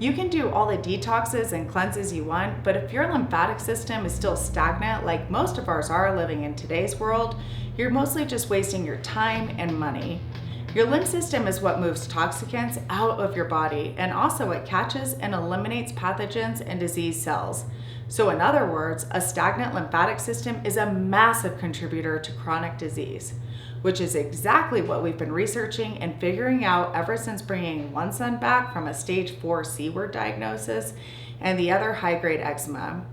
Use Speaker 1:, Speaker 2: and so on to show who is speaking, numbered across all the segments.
Speaker 1: You can do all the detoxes and cleanses you want, but if your lymphatic system is still stagnant, like most of ours are living in today's world, you're mostly just wasting your time and money. Your lymph system is what moves toxicants out of your body and also what catches and eliminates pathogens and disease cells. So in other words, a stagnant lymphatic system is a massive contributor to chronic disease, which is exactly what we've been researching and figuring out ever since bringing one son back from a stage 4 C-word diagnosis and the other high-grade eczema.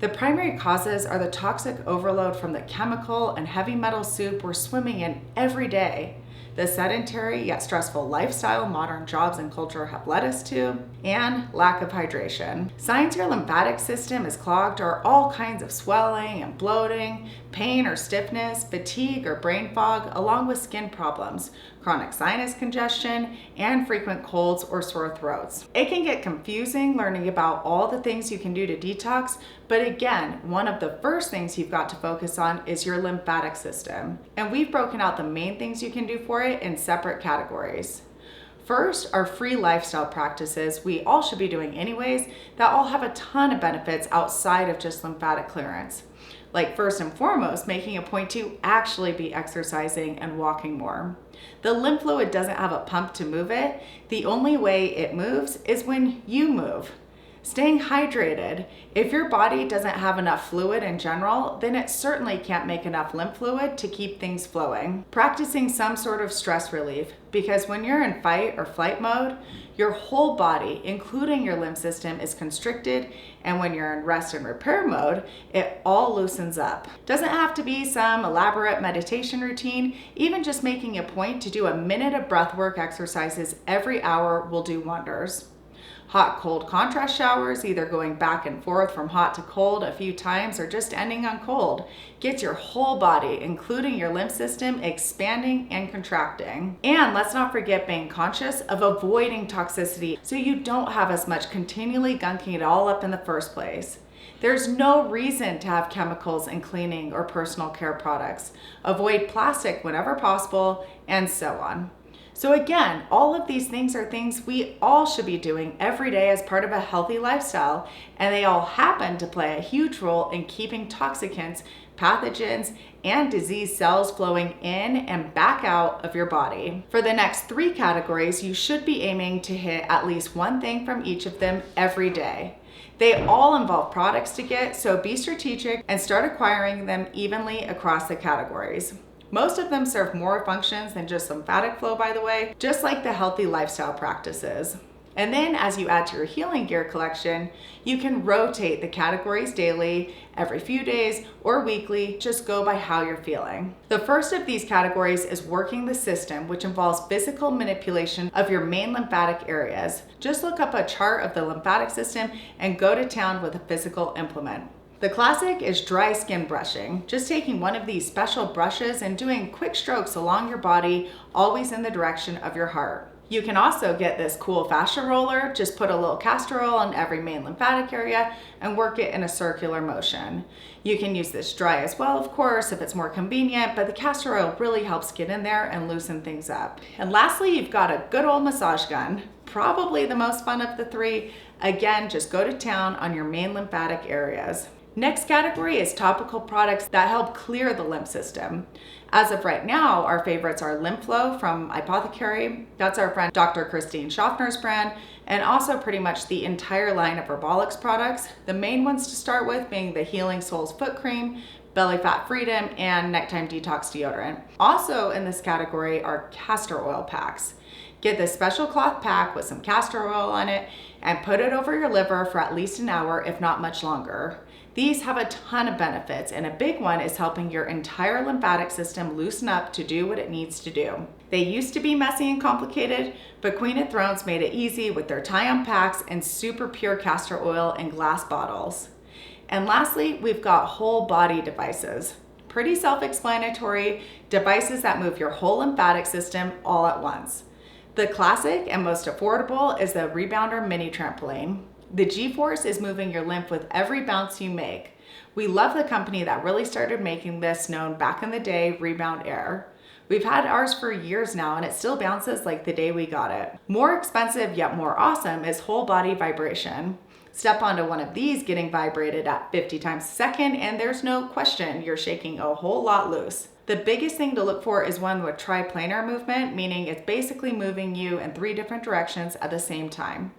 Speaker 1: The primary causes are the toxic overload from the chemical and heavy metal soup we're swimming in every day, the sedentary yet stressful lifestyle modern jobs and culture have led us to, and lack of hydration. Signs your lymphatic system is clogged are all kinds of swelling and bloating, pain or stiffness, fatigue or brain fog, along with skin problems, chronic sinus congestion, and frequent colds or sore throats. It can get confusing learning about all the things you can do to detox, but again, one of the first things you've got to focus on is your lymphatic system. And we've broken out the main things you can do for it in separate categories. First are free lifestyle practices we all should be doing anyways that all have a ton of benefits outside of just lymphatic clearance. Like first and foremost, making a point to actually be exercising and walking more. The lymph fluid doesn't have a pump to move it. The only way it moves is when you move. Staying hydrated. If your body doesn't have enough fluid in general, then it certainly can't make enough lymph fluid to keep things flowing. Practicing some sort of stress relief, because when you're in fight or flight mode, your whole body, including your lymph system, is constricted, and when you're in rest and repair mode, it all loosens up. Doesn't have to be some elaborate meditation routine, even just making a point to do a minute of breathwork exercises every hour will do wonders. Hot, cold contrast showers, either going back and forth from hot to cold a few times or just ending on cold, gets your whole body, including your lymph system, expanding and contracting. And let's not forget being conscious of avoiding toxicity so you don't have as much continually gunking it all up in the first place. There's no reason to have chemicals in cleaning or personal care products. Avoid plastic whenever possible, and so on. So again, all of these things are things we all should be doing every day as part of a healthy lifestyle, and they all happen to play a huge role in keeping toxicants, pathogens, and disease cells flowing in and back out of your body. For the next 3 categories, you should be aiming to hit at least one thing from each of them every day. They all involve products to get, so be strategic and start acquiring them evenly across the categories. Most of them serve more functions than just lymphatic flow, by the way, just like the healthy lifestyle practices. And then as you add to your healing gear collection, you can rotate the categories daily, every few days, or weekly, just go by how you're feeling. The first of these categories is working the system, which involves physical manipulation of your main lymphatic areas. Just look up a chart of the lymphatic system and go to town with a physical implement. The classic is dry skin brushing, just taking one of these special brushes and doing quick strokes along your body, always in the direction of your heart. You can also get this cool fascia roller, just put a little castor oil on every main lymphatic area and work it in a circular motion. You can use this dry as well, of course, if it's more convenient, but the castor oil really helps get in there and loosen things up. And lastly, you've got a good old massage gun, probably the most fun of the 3. Again, just go to town on your main lymphatic areas. Next category is topical products that help clear the lymph system. As of right now, our favorites are LymphFlow from Apothecary. That's our friend Dr. Christine Schaffner's brand, and also pretty much the entire line of Herbalics products. The main ones to start with being the Healing Souls Foot Cream, Belly Fat Freedom, and Nighttime Detox Deodorant. Also in this category are castor oil packs. Get this special cloth pack with some castor oil on it and put it over your liver for at least an hour, if not much longer. These have a ton of benefits, and a big one is helping your entire lymphatic system loosen up to do what it needs to do. They used to be messy and complicated, but Queen of Thrones made it easy with their tie-on packs and super pure castor oil in glass bottles. And lastly, we've got whole body devices. Pretty self-explanatory devices that move your whole lymphatic system all at once. The classic and most affordable is the Rebounder Mini Trampoline. The G-force is moving your lymph with every bounce you make. We love the company that really started making this, known back in the day, Rebound Air. We've had ours for years now and it still bounces like the day we got it. More expensive yet more awesome is whole body vibration. Step onto one of these getting vibrated at 50 times a second and there's no question you're shaking a whole lot loose. The biggest thing to look for is one with triplanar movement, meaning it's basically moving you in 3 different directions at the same time.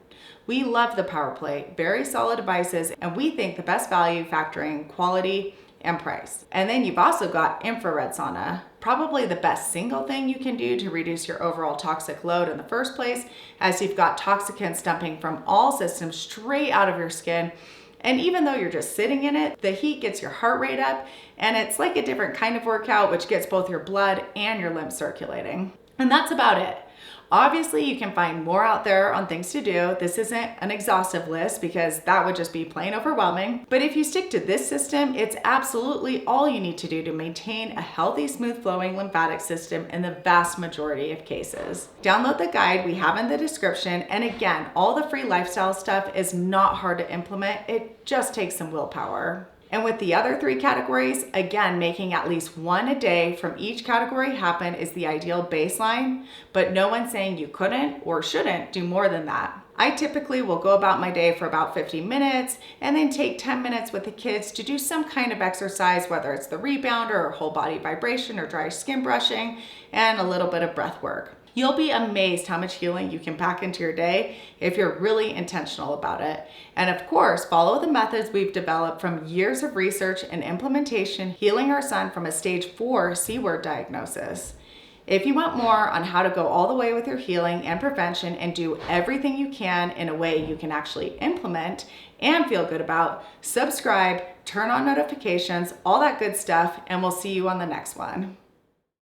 Speaker 1: We love the Power Plate, very solid devices, and we think the best value factoring quality and price. And then you've also got infrared sauna, probably the best single thing you can do to reduce your overall toxic load in the first place, as you've got toxicants dumping from all systems straight out of your skin. And even though you're just sitting in it, the heat gets your heart rate up, and it's like a different kind of workout, which gets both your blood and your lymph circulating. And that's about it. Obviously, you can find more out there on things to do. This isn't an exhaustive list because that would just be plain overwhelming. But if you stick to this system, it's absolutely all you need to do to maintain a healthy, smooth flowing lymphatic system in the vast majority of cases. Download the guide we have in the description. And again, all the free lifestyle stuff is not hard to implement. It just takes some willpower. And with the other 3 categories, again, making at least 1 a day from each category happen is the ideal baseline, but no one's saying you couldn't or shouldn't do more than that. I typically will go about my day for about 50 minutes and then take 10 minutes with the kids to do some kind of exercise, whether it's the rebounder or whole body vibration or dry skin brushing, and a little bit of breath work. You'll be amazed how much healing you can pack into your day if you're really intentional about it. And of course, follow the methods we've developed from years of research and implementation, healing our son from a stage 4 C-word diagnosis. If you want more on how to go all the way with your healing and prevention and do everything you can in a way you can actually implement and feel good about, subscribe, turn on notifications, all that good stuff, and we'll see you on the next one.